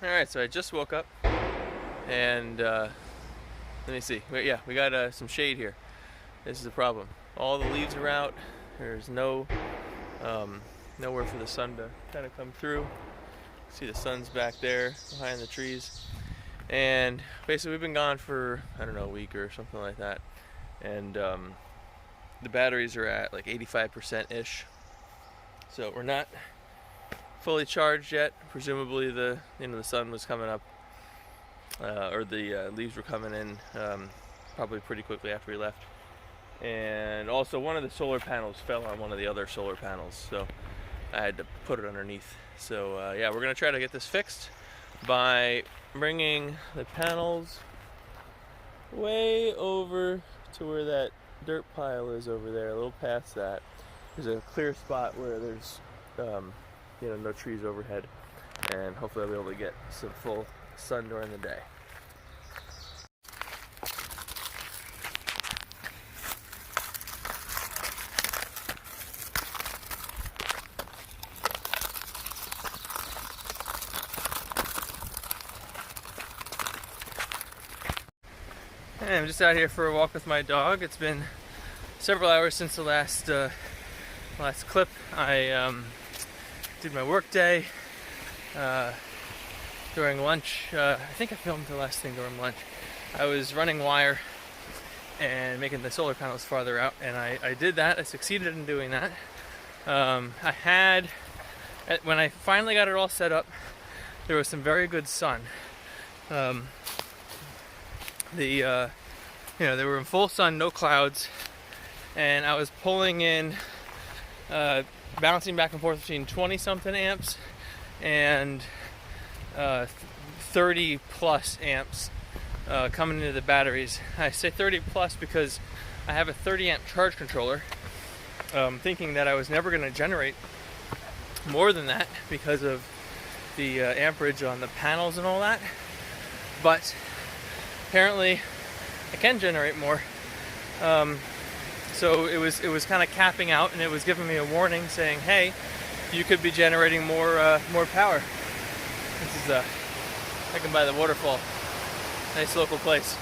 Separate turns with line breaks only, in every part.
Alright, so I just woke up and let me see. We got some shade here. This is the problem. All the leaves are out. There's nowhere for the sun to kind of come through. See, the sun's back there behind the trees. And basically we've been gone for, I don't know, a week or something like that. And the batteries are at like 85%-ish. So we're not fully charged yet. Presumably the sun was coming up, or the leaves were coming in probably pretty quickly after we left. And also one of the solar panels fell on one of the other solar panels, so I had to put it underneath. So yeah, we're gonna try to get this fixed by bringing the panels way over to where that dirt pile is over there, a little past that. There's a clear spot where there's no trees overhead, and hopefully I'll be able to get some full sun during the day. And I'm just out here for a walk with my dog. It's been several hours since the last clip. I did my work day during lunch. I think I filmed the last thing during lunch. I was running wire and making the solar panels farther out, and I did that. I succeeded in doing that. When I finally got it all set up, there was some very good sun. They were in full sun, no clouds, and I was pulling in, bouncing back and forth between 20 something amps and 30 plus amps coming into the batteries. I say 30 plus because I have a 30 amp charge controller, thinking that I was never going to generate more than that because of the amperage on the panels and all that, but apparently I can generate more. So it was kind of capping out, and it was giving me a warning saying, hey, you could be generating more power. This is I can buy the waterfall. Nice local place.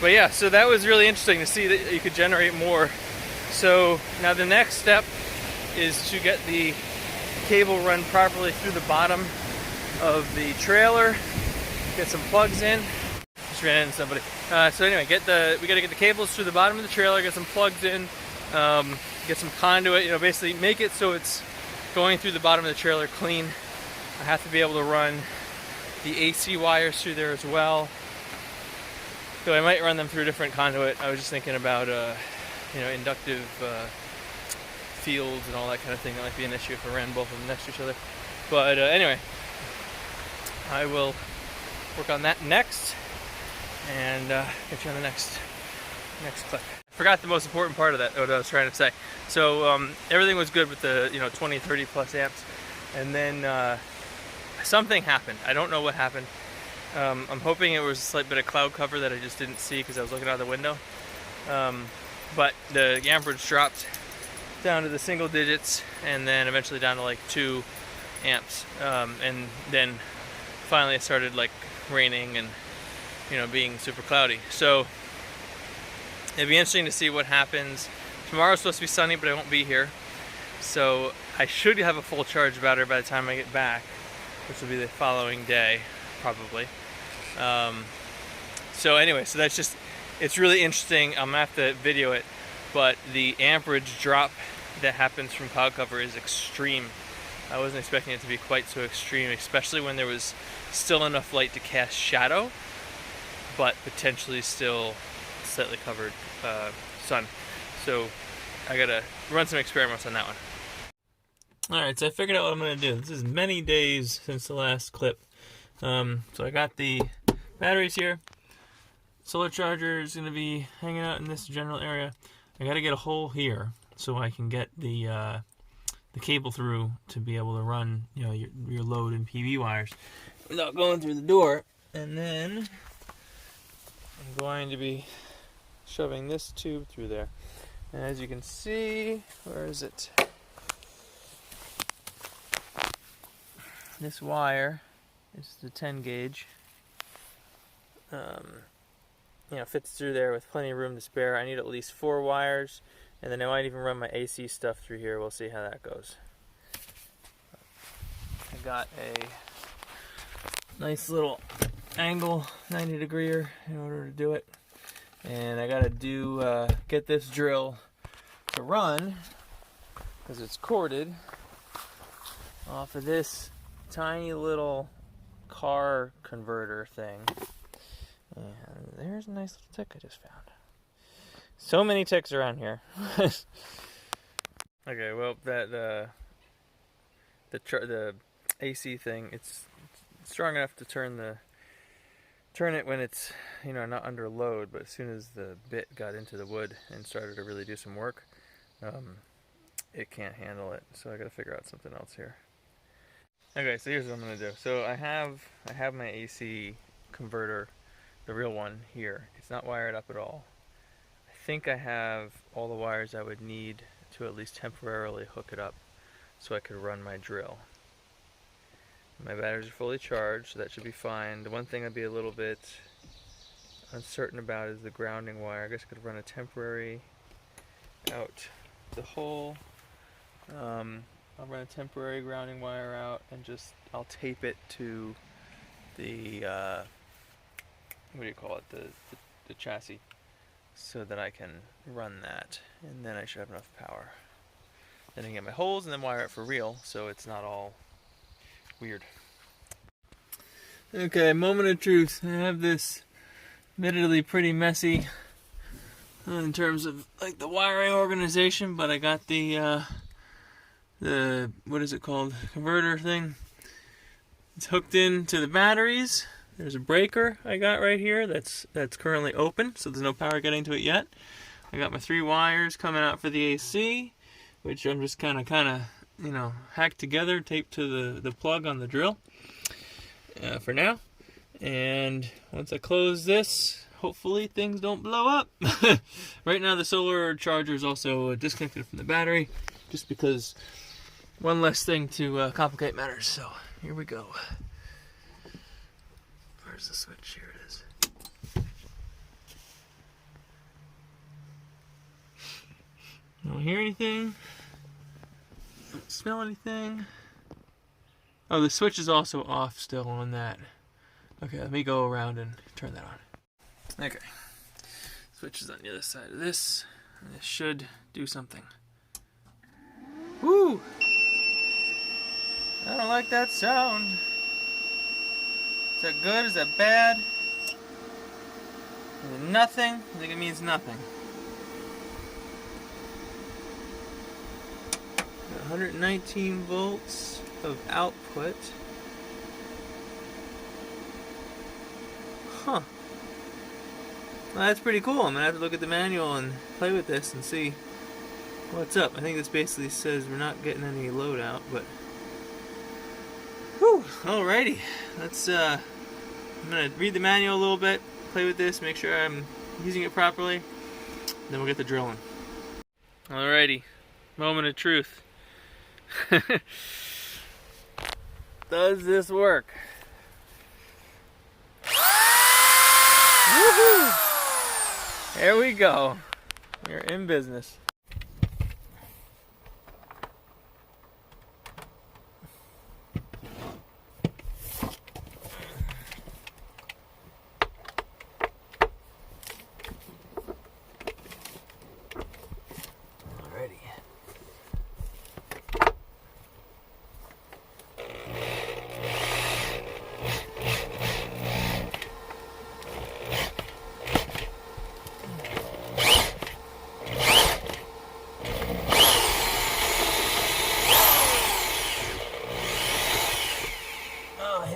But yeah, so that was really interesting to see that you could generate more. So now the next step is to get the cable run properly through the bottom of the trailer, get some plugs in. Just ran into somebody. So anyway, we gotta get the cables through the bottom of the trailer, get some plugs in, get some conduit, basically make it so it's going through the bottom of the trailer clean. I have to be able to run the AC wires through there as well. So I might run them through different conduit. I was just thinking about inductive fields and all that kind of thing. That might be an issue if I ran both of them next to each other. But anyway, I will work on that next and get you on the next clip. I forgot the most important part of that, what I was trying to say. So everything was good with the 20, 30 plus amps, and then something happened. I don't know what happened. I'm hoping it was a slight bit of cloud cover that I just didn't see because I was looking out the window. But the amperage dropped down to the single digits, and then eventually down to like 2 amps, and then finally it started like raining and being super cloudy. So it'd be interesting to see what happens. Tomorrow's supposed to be sunny, but I won't be here, so I should have a full charge battery by the time I get back, which will be the following day probably. So anyway, so that's just, it's really interesting. I'm gonna have to video it, but the amperage drop that happens from cloud cover is extreme. I wasn't expecting it to be quite so extreme, especially when there was still enough light to cast shadow, but potentially still slightly covered sun. So I gotta run some experiments on that one. Alright, so I figured out what I'm gonna do. This is many days since the last clip. So I got the batteries here. Solar charger is gonna be hanging out in this general area. I gotta get a hole here so I can get the cable through to be able to run your load and PV wires without going through the door. And then I'm going to be shoving this tube through there. And as you can see, where is it? this wire is the 10 gauge. Fits through there with plenty of room to spare. I need at least 4 wires, and then I might even run my AC stuff through here. We'll see how that goes. I got a nice little angle, 90 degree in order to do it. And I gotta get this drill to run, because it's corded, off of this tiny little car converter thing. And there's a nice little tick I just found. So many ticks around here. Okay, well, the AC thing, it's strong enough to turn it when it's not under load, but as soon as the bit got into the wood and started to really do some work, it can't handle it. So I got to figure out something else here. Okay, so here's what I'm gonna do. So I have my AC converter, the real one, here. It's not wired up at all. I think I have all the wires I would need to at least temporarily hook it up so I could run my drill. My batteries are fully charged, so that should be fine. The one thing I'd be a little bit uncertain about is the grounding wire. I guess I could run a temporary out the hole. I'll run a temporary grounding wire out and I'll tape it to the what do you call it, the chassis, so that I can run that, and then I should have enough power. Then I can get my holes and then wire it for real, so it's not all weird. Okay, moment of truth. I have this admittedly pretty messy in terms of like the wiring organization, but I got the what is it called, converter thing. It's hooked into the batteries. There's a breaker I got right here that's currently open, so there's no power getting to it yet. I got my 3 wires coming out for the AC, which I'm just kind of hacked together, taped to the plug on the drill for now. And once I close this, hopefully things don't blow up. Right now the solar charger is also disconnected from the battery, just because one less thing to complicate matters. So here we go. Where's the switch? Here it is. Don't hear anything. Don't smell anything. Oh, the switch is also off still on that. Okay, let me go around and turn that on. Okay. Switch is on the other side of this. And this should do something. Woo! I don't like that sound. Is that good? Is that bad? Is it nothing? I think it means nothing. 119 volts of output. Huh. Well, that's pretty cool. I'm gonna have to look at the manual and play with this and see what's up. I think this basically says we're not getting any load out, but whew, alrighty. Let's I'm gonna read the manual a little bit, play with this, make sure I'm using it properly, then we'll get the drilling. Alrighty. Moment of truth. Does this work? Woohoo! There we go. We're in business.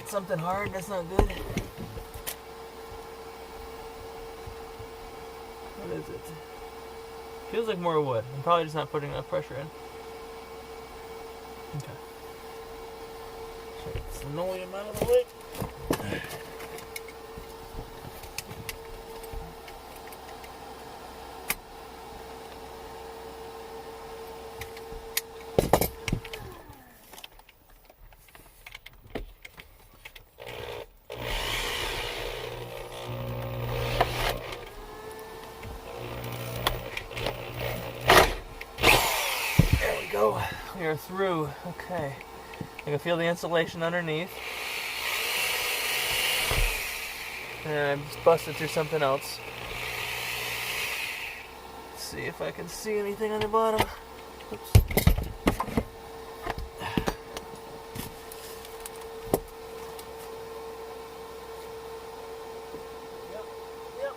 Something hard, that's not good. What is it? Feels like more wood. I'm probably just not putting enough pressure in. Okay. Shake this linoleum out of the way. here through. Okay. I can feel the insulation underneath. And I just busted through something else. Let's see if I can see anything on the bottom. Oops. Yep.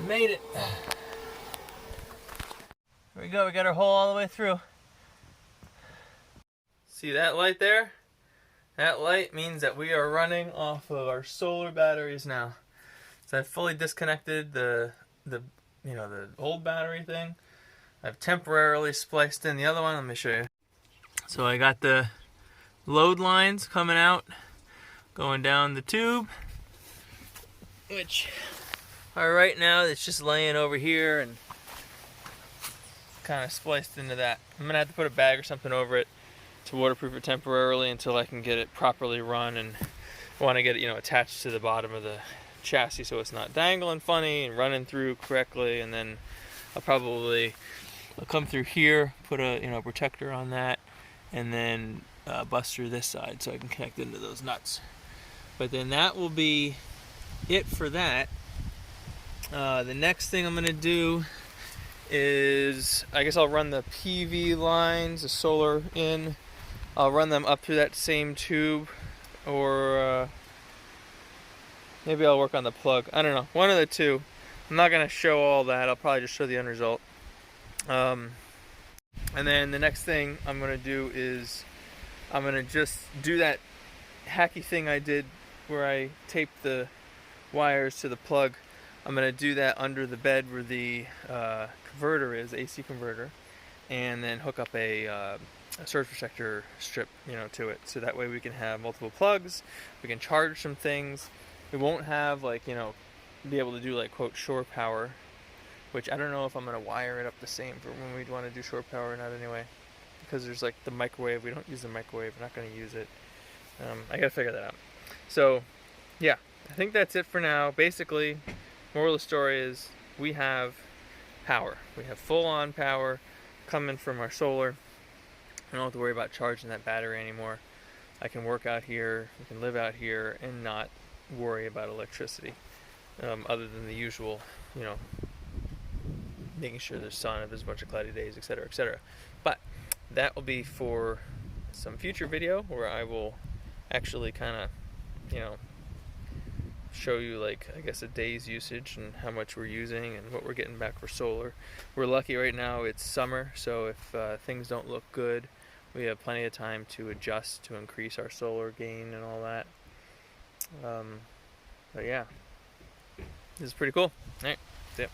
Made it. There we go, we got our hole all the way through. See that light there? That light means that we are running off of our solar batteries now. So I've fully disconnected the old battery thing. I've temporarily spliced in the other one. Let me show you. So I got the load lines coming out, going down the tube, which are right now, it's just laying over here and kind of spliced into that. I'm gonna have to put a bag or something over it to waterproof it temporarily until I can get it properly run, and I want to get it, attached to the bottom of the chassis so it's not dangling funny and running through correctly. And then I'll come through here, put a protector on that, and then bust through this side so I can connect into those nuts. But then that will be it for that. The next thing I'm gonna do is, I guess I'll run the PV lines, the solar in. I'll run them up through that same tube, or maybe I'll work on the plug. I don't know, one of the two. I'm not gonna show all that. I'll probably just show the end result. And then the next thing I'm gonna do is I'm gonna just do that hacky thing I did where I taped the wires to the plug. I'm gonna do that under the bed where the converter is, AC converter, and then hook up a surge protector strip, to it, so that way we can have multiple plugs. We can charge some things. We won't have be able to do quote shore power, which I don't know if I'm gonna wire it up the same for when we'd want to do shore power or not anyway, because there's the microwave. We don't use the microwave. We're not gonna use it. I gotta figure that out. So yeah, I think that's it for now. Basically, moral of the story is we have power. We have full-on power coming from our solar. I don't have to worry about charging that battery anymore. I can work out here, I can live out here, and not worry about electricity, other than the usual, making sure there's sun if there's a bunch of cloudy days, etc., etc. But that will be for some future video where I will actually kind of, show you I guess a day's usage and how much we're using and what we're getting back for solar. We're lucky right now, it's summer, so if things don't look good, we have plenty of time to adjust to increase our solar gain and all that. But yeah, this is pretty cool. Alright, see ya.